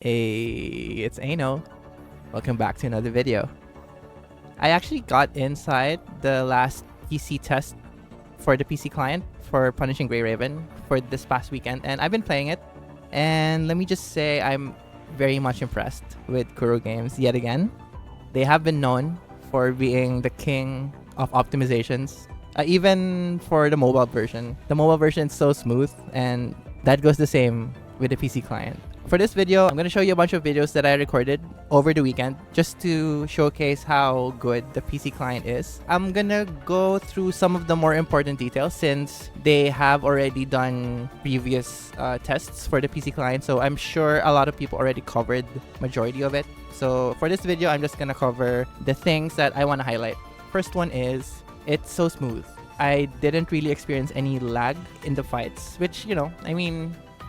Hey, it's Ano. Welcome back to another video. I actually got inside the last PC test for the PC client for Punishing Grey Raven for this past weekend, and I've been playing it. And let me just say I'm very much impressed with Kuro Games yet again. They have been known for being the king of optimizations, even for the mobile version. The mobile version is so smooth, and that goes the same with the PC client. For this video, I'm going to show you a bunch of videos that I recorded over the weekend just to showcase how good the PC client is. I'm going to go through some of the more important details since they have already done previous tests for the PC client, so I'm sure a lot of people already covered majority of it. So for this video, I'm just going to cover the things that I want to highlight. First one is, it's so smooth. I didn't really experience any lag in the fights, which,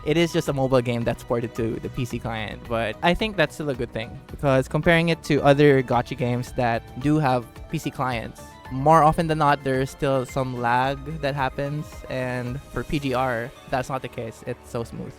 it is just a mobile game that's ported to the PC client, but I think that's still a good thing because comparing it to other gacha games that do have PC clients, more often than not, there's still some lag that happens, and for PGR, that's not the case. It's so smooth.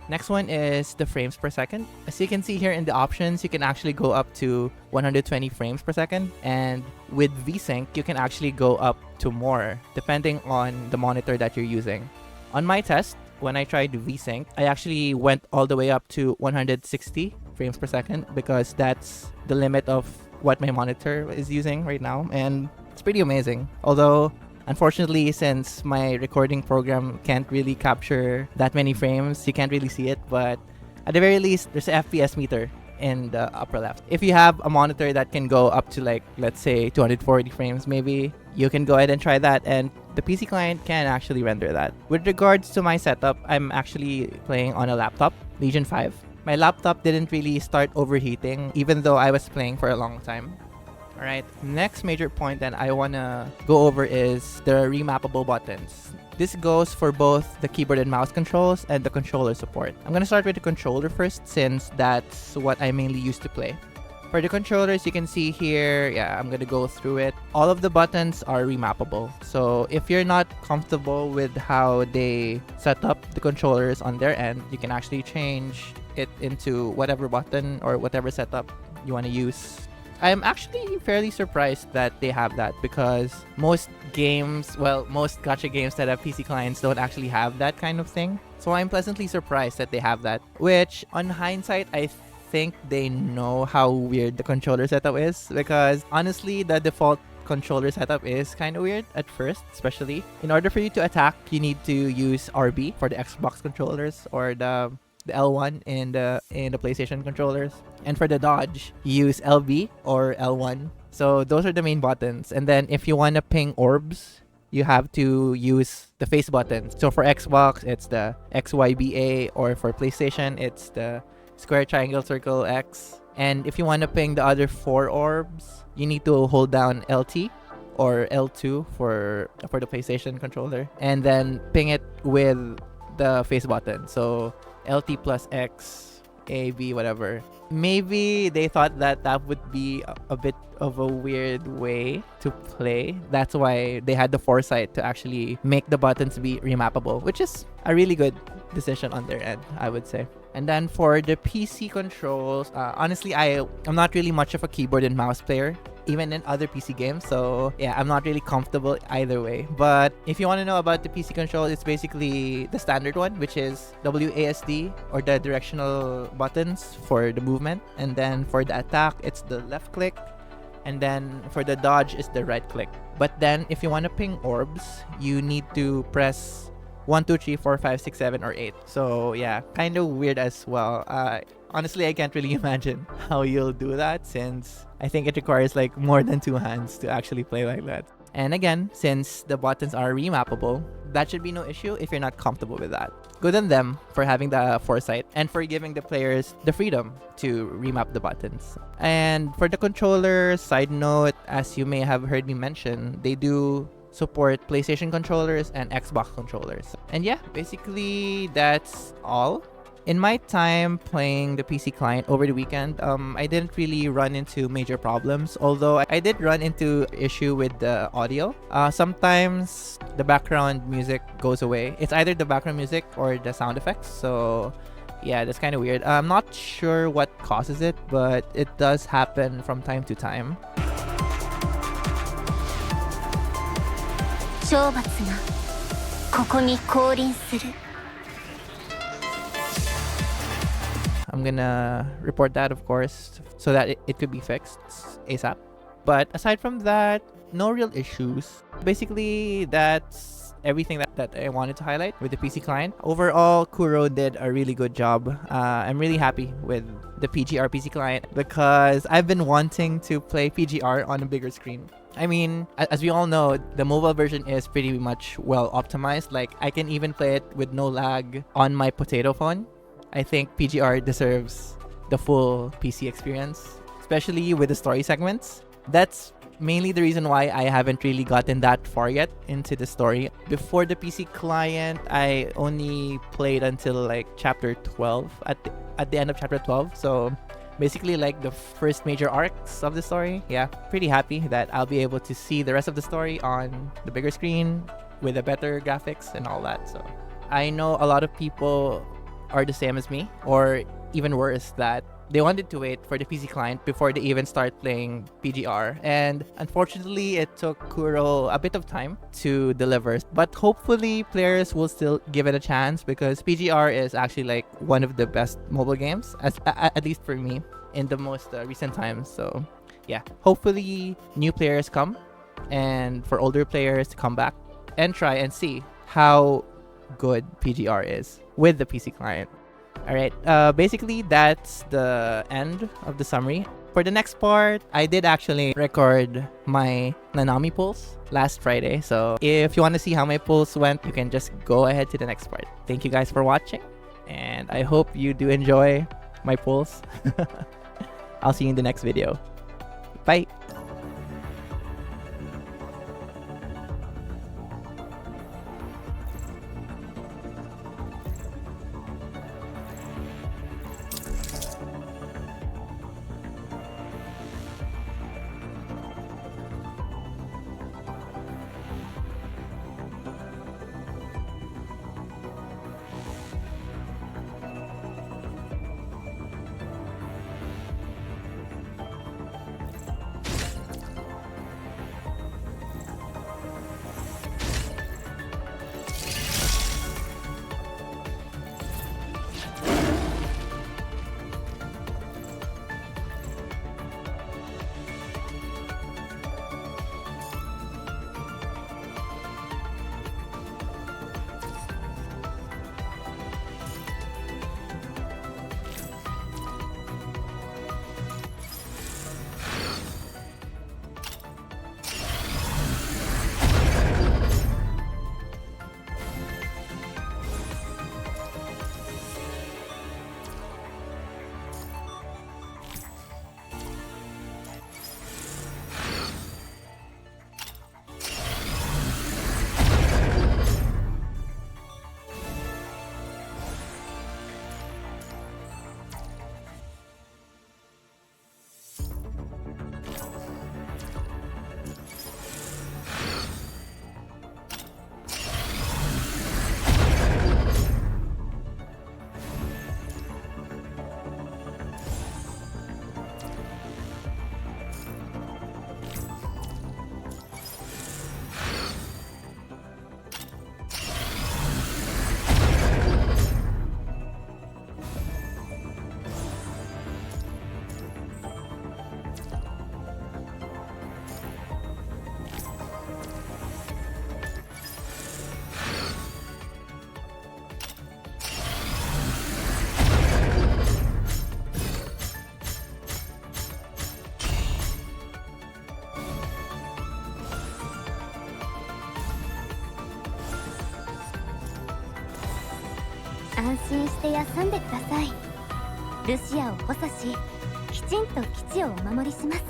Next one is the frames per second. As you can see here in the options, you can actually go up to 120 frames per second, and with VSync, you can actually go up to more depending on the monitor that you're using. On my test, when I tried VSync, I actually went all the way up to 160 frames per second because that's the limit of what my monitor is using right now, and it's pretty amazing. Although, unfortunately, since my recording program can't really capture that many frames, you can't really see it, but at the very least, there's an FPS meter in the upper left. If you have a monitor that can go up to, like, let's say 240 frames maybe, you can go ahead and try that, and the PC client can actually render that. With regards to my setup, I'm actually playing on a laptop, Legion 5. My laptop didn't really start overheating even though I was playing for a long time. Alright, next major point that I wanna go over is the remappable buttons. This goes for both the keyboard and mouse controls and the controller support. I'm gonna start with the controller first since that's what I mainly use to play. For the controllers, you can see here, I'm gonna go through it. All of the buttons are remappable. So if you're not comfortable with how they set up the controllers on their end, you can actually change it into whatever button or whatever setup you wanna use. I'm actually fairly surprised that they have that because most games, most gacha games that have PC clients don't actually have that kind of thing. So I'm pleasantly surprised that they have that, which on hindsight, I think they know how weird the controller setup is because honestly, the default controller setup is kind of weird at first, especially. In order for you to attack, you need to use RB for the Xbox controllers or the L1 in the PlayStation controllers. And for the dodge, you use LB or L1. So those are the main buttons. And then if you want to ping orbs, you have to use the face button. So for Xbox, it's the XYBA, or for PlayStation, it's the square, triangle, circle, X. And if you want to ping the other 4 orbs, you need to hold down LT or L2 for the PlayStation controller, and then ping it with the face button. So LT plus X, A, B, whatever. Maybe they thought that that would be a bit of a weird way to play. That's why they had the foresight to actually make the buttons be remappable, which is a really good decision on their end, I would say. And then for the PC controls, honestly, I'm not really much of a keyboard and mouse player, even in other PC games. So yeah, I'm not really comfortable either way. But if you want to know about the PC control, it's basically the standard one, which is WASD, or the directional buttons for the movement. And then for the attack, it's the left click. And then for the dodge, it's the right click. But then if you want to ping orbs, you need to press 1, 2, 3, 4, 5, 6, 7, or 8. So yeah, kind of weird as well. Honestly, I can't really imagine how you'll do that since I think it requires like more than 2 hands to actually play like that. And again, since the buttons are remappable, that should be no issue if you're not comfortable with that. Good on them for having the foresight and for giving the players the freedom to remap the buttons. And for the controller, side note, as you may have heard me mention, they do support PlayStation controllers and Xbox controllers. And yeah, basically that's all. In my time playing the PC client over the weekend, I didn't really run into major problems, although I did run into issue with the audio. Sometimes the background music goes away. It's either the background music or the sound effects. So Yeah, that's kind of weird. I'm not sure what causes it, but it does happen from time to time. 懲罰がここに降臨する。 I'm gonna report that, of course, so that it could be fixed ASAP. But aside from that, no real issues. Basically, that's everything that I wanted to highlight with the PC client. Overall, Kuro did a really good job. I'm really happy with the PGR PC client because I've been wanting to play PGR on a bigger screen. I mean, as we all know, the mobile version is pretty much well optimized. Like, I can even play it with no lag on my potato phone. I think PGR deserves the full PC experience, especially with the story segments. That's mainly the reason why I haven't really gotten that far yet into the story. Before the PC client, I only played until like chapter 12, at the end of chapter 12. So basically like the first major arcs of the story. Yeah, pretty happy that I'll be able to see the rest of the story on the bigger screen with a better graphics and all that. So I know a lot of people are the same as me, or even worse, that they wanted to wait for the PC client before they even start playing PGR. And unfortunately, it took Kuro a bit of time to deliver. But hopefully, players will still give it a chance because PGR is actually like one of the best mobile games, at least for me, in the most recent times. So yeah, hopefully new players come, and for older players to come back and try and see how good PGR is with the PC client. Alright, basically that's the end of the summary. For the next part, I did actually record my Nanami pulls last Friday. So if you want to see how my pulls went, you can just go ahead to the next part. Thank you guys for watching, and I hope you do enjoy my pulls. I'll see you in the next video. Bye!安心して休んでください。ルシアを補佐し、きちんと基地をお守りします。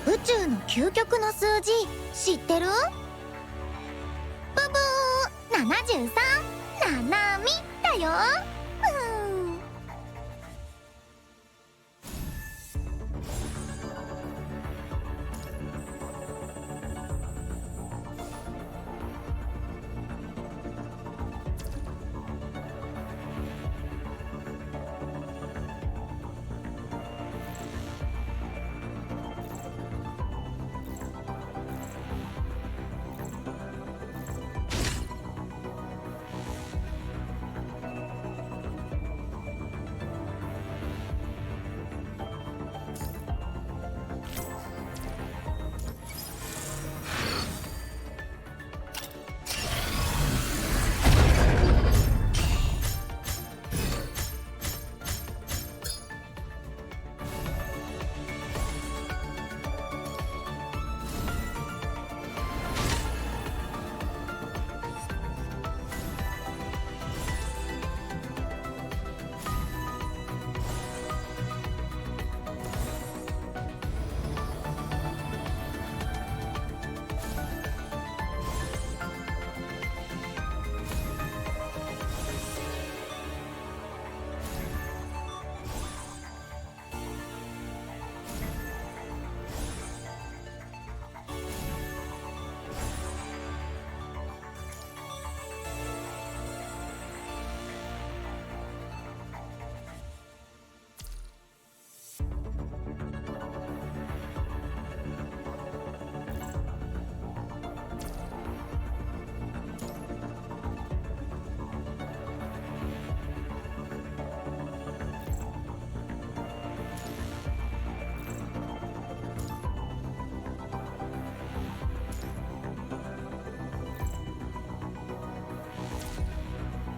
宇宙の究極の数字知ってる？ブブー、73、ナナミだよ。